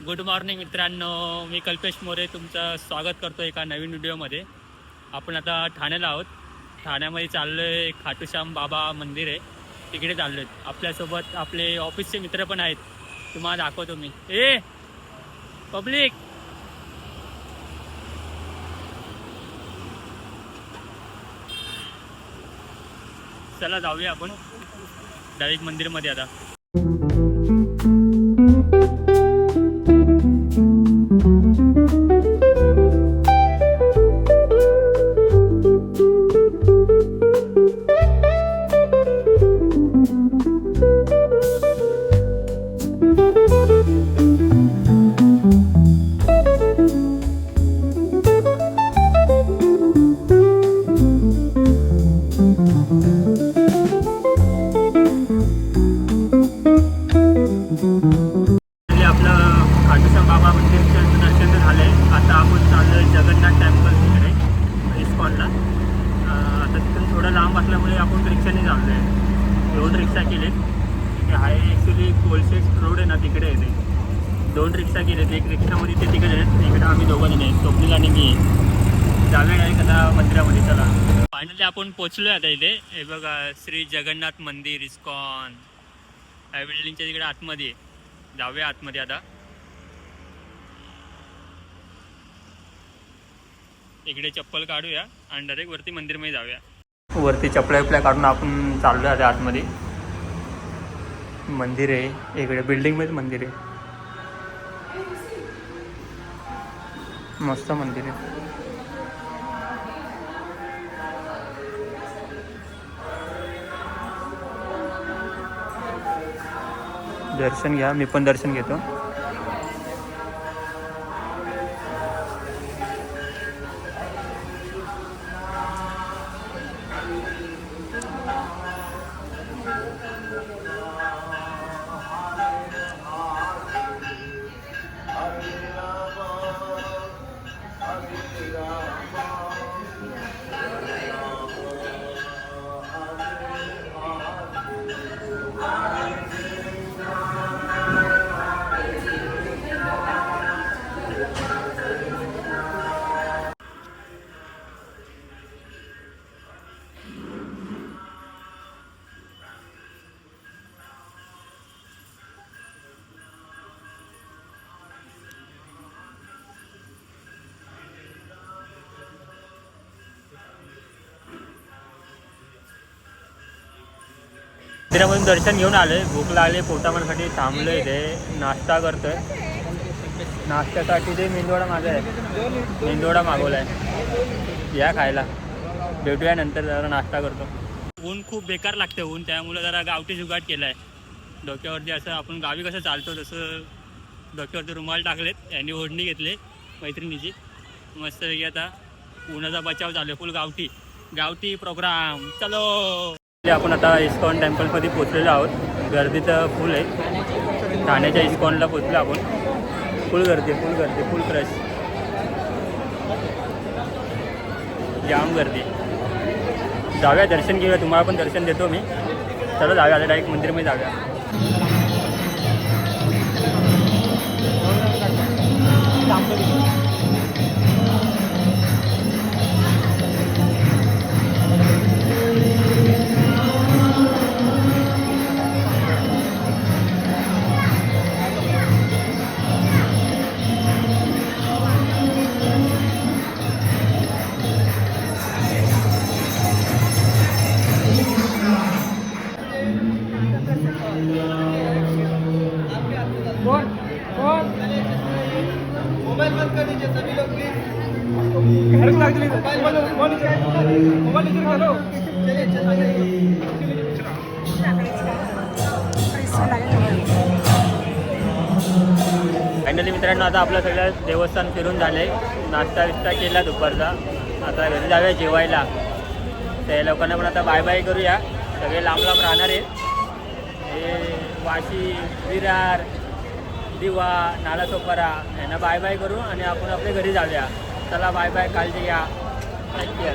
Good morning मित्रांनो, मी कल्पेश मोरे तुमचं स्वागत करतो एका नवीन व्हिडिओमध्ये. आपण आता ठाण्याला आहोत. ठाण्यामध्ये चाललो आहे, खाटूश्याम बाबा मंदिर आहे, तिकडे चाललो आहेत. आपल्यासोबत आपले ऑफिसचे मित्र पण आहेत, तुम्हाला दाखवतो मी. ए पब्लिक, चला जाऊया आपण डायरेक्ट मंदिरमध्ये आता. बाबा मंदिरचं दर्शन झालं आहे. आता आपण चाललो आहे जगन्नाथ टेम्पल तिकडे इस्कॉनला. आता तिथून थोडं लांब असल्यामुळे आपण रिक्षाने चाललो आहे. 2 रिक्षा केलेत. आहे ॲक्च्युली कोलशेट रोड आहे ना, तिकडे येते. 2 रिक्षा केलेत. एक रिक्षामध्ये ते तिकडे आहेत, इकडे आम्ही दोघं जण आहेत, स्वप्नील आणि मी. जाऊया डायरेक्ट आता मंदिरामध्ये. चला, फायनली आपण पोचलो आहे आता इथे. हे बघा, श्री जगन्नाथ मंदिर इस्कॉन या बिल्डिंगच्या तिकडे आतमध्ये. जाऊया आतमध्ये आता. इकडे चप्पल काढूया आणि डायरेक्ट वरती मंदिरमध्ये जाऊया. वरती चपल्या काढून आपण चाललो आहे आतमध्ये. मंदिर आहे इकडे, बिल्डिंगमध्ये मंदिर आहे. मस्त मंदिर आहे. दर्शन घ्या, मी पण दर्शन घेतो. मंदिरामधून दर्शन घेऊन आले. भूक लागले, पोटामध्ये थांबलो इथे, नाश्ता करतोय. नाश्त्यासाठी ते मेंदूवडा माझा आहे, मेंदूवडा मागवला आहे. या खायला भेटूया नंतर. जरा नाश्ता करतो. ऊन खूप बेकार लागते ऊन, त्यामुळे जरा गावठी जुगाट केला आहे. डोक्यावरती असं आपण गावी कसं चालतो तसं डोक्यावरती रुमाल टाकलेत, यांनी ओढणी घेतले मैत्रिणीची. मस्तपैकी आता उन्हाचा बचाव चालू आहे. फुल गावठी गावठी प्रोग्राम. चलो, आपण आता इस्कॉन टेम्पलमध्ये पोचलेलो आहोत. गर्दी तर फुल आहे. ठाण्याच्या इस्कॉनला पोचलो आपण. फुल गर्दी, फुल गर्दी, फुल क्रश, जाम गर्दी. जाऊया, दर्शन घेऊया, तुम्हाला पण दर्शन देतो मी. चला जाऊया आता डायरेक्ट मंदिरमध्ये जाऊया. मोबाइल बंद कर दीजिए सभी लोग प्लीज. फायनली मित्रांनो, आता आपलं सगळं देवस्थान फिरून झाले. नाश्ता विस्ता केला दुपारचा. आता घरी जाऊया जेवायला. त्या लोकांना पण आता बाय बाय करूया. सगळे लांब लांब राहणार आहेत. हे वाशी, विरार, दिवा, नालासोपारा यांना बाय बाय करू आणि आपण आपल्या घरी जाऊया. चला बाय बाय, काळजी घ्या. थँक्यू.